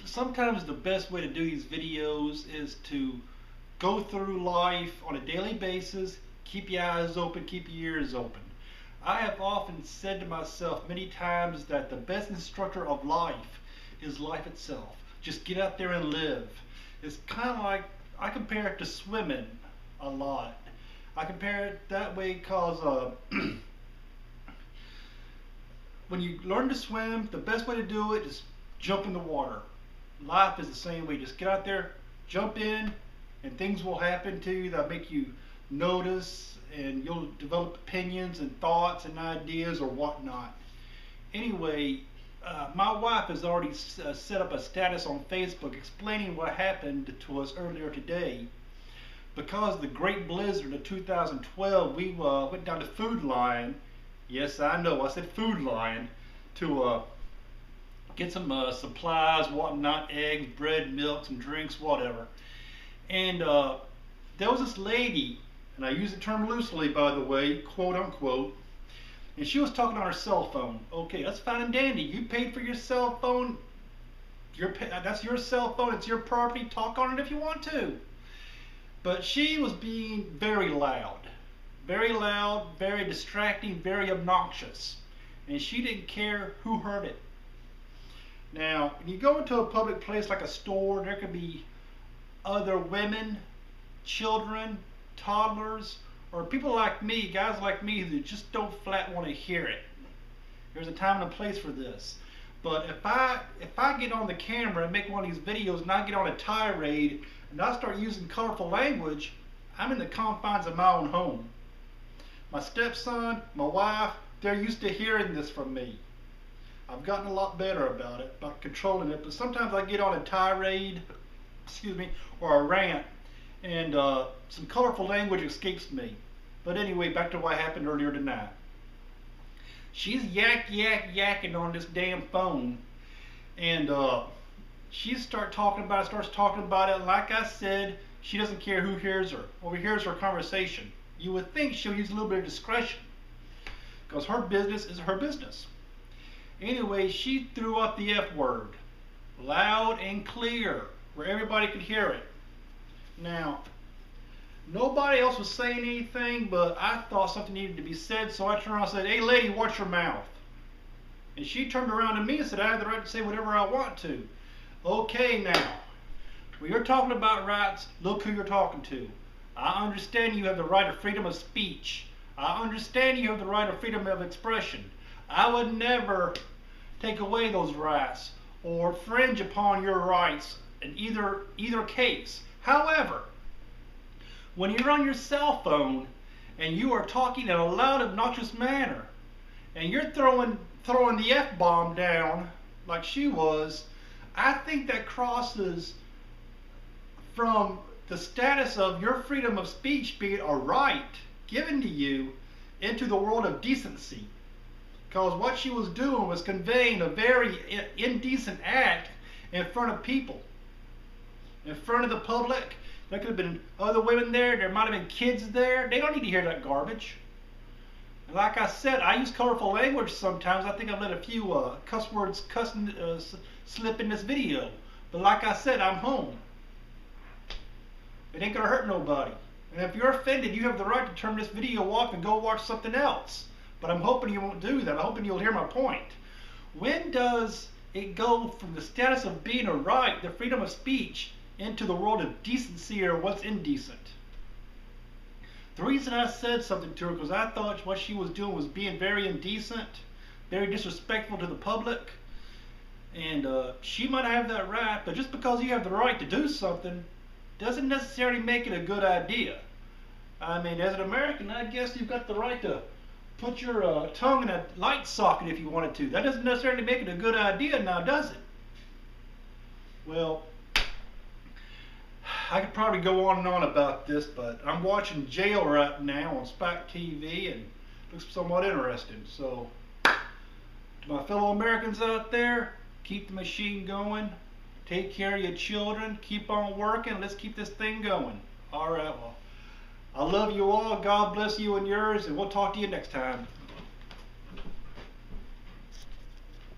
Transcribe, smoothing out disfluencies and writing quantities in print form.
Sometimes the best way to do these videos is to go through life on a daily basis, keep your eyes open, keep your ears open. I have often said to myself many times that the best instructor of life is life itself. Just get out there and live. It's kind of like, I compare it to swimming a lot. I compare it that way because when you learn to swim, the best way to do it is jump in the water. Life is the same way. Just get out there, jump in, and things will happen to you that make you notice, and you'll develop opinions and thoughts and ideas or whatnot. Anyway, my wife has already set up a status on Facebook explaining what happened to us earlier today. Because of the great blizzard of 2012, we went down to Food Lion. Yes, I know, I said Food Lion, to get some supplies, whatnot, eggs, bread, milk, some drinks, whatever. And there was this lady, and I use the term loosely, by the way, quote unquote, and she was talking on her cell phone. Okay, that's fine and dandy. You paid for your cell phone. That's your cell phone. It's your property. Talk on it if you want to. But she was being very loud, very distracting, very obnoxious, and she didn't care who heard it. Now, when you go into a public place like a store, there could be other women, children, toddlers, or people like me, guys like me, who just don't flat want to hear it. There's a time and a place for this. But if I get on the camera and make one of these videos and I get on a tirade and I start using colorful language, I'm in the confines of my own home. My stepson, my wife, they're used to hearing this from me. I've gotten a lot better about it, about controlling it, but sometimes I get on a tirade, excuse me, or a rant, and some colorful language escapes me. But anyway, back to what happened earlier tonight. She's yakking on this damn phone, and she starts talking about it. And like I said, she doesn't care who hears her, overhears her conversation. You would think she'll use a little bit of discretion, because her business is her business. Anyway, she threw up the F word, loud and clear, where everybody could hear it. Now, nobody else was saying anything, but I thought something needed to be said, so I turned around and said, "Hey lady, watch your mouth." And she turned around to me and said, "I have the right to say whatever I want to." Okay, now, when you're talking about rights, look who you're talking to. I understand you have the right of freedom of speech. I understand you have the right of freedom of expression. I would never take away those rights or infringe upon your rights in either case. However, when you're on your cell phone and you are talking in a loud, obnoxious manner, and you're throwing the F-bomb down like she was, I think that crosses from the status of your freedom of speech being a right given to you into the world of decency. Because what she was doing was conveying a very indecent act in front of people, in front of the public. There could have been other women there. There might have been kids there. They don't need to hear that garbage. And like I said, I use colorful language sometimes. I think I've let a few cuss words slip in this video. But like I said, I'm home. It ain't going to hurt nobody. And if you're offended, you have the right to turn this video off and go watch something else. But I'm hoping you won't do that. I'm hoping you'll hear my point. When does it go from the status of being a right, the freedom of speech, into the world of decency or what's indecent? The reason I said something to her because I thought what she was doing was being very indecent, very disrespectful to the public, and she might have that right, but just because you have the right to do something doesn't necessarily make it a good idea. I mean, as an American, I guess you've got the right to put your tongue in a light socket if you wanted to. That doesn't necessarily make it a good idea now, does it? Well, I could probably go on and on about this, but I'm watching Jail right now on Spike TV, and it looks somewhat interesting. So, to my fellow Americans out there, keep the machine going. Take care of your children. Keep on working. Let's keep this thing going. All right, well, I love you all. God bless you and yours, and we'll talk to you next time.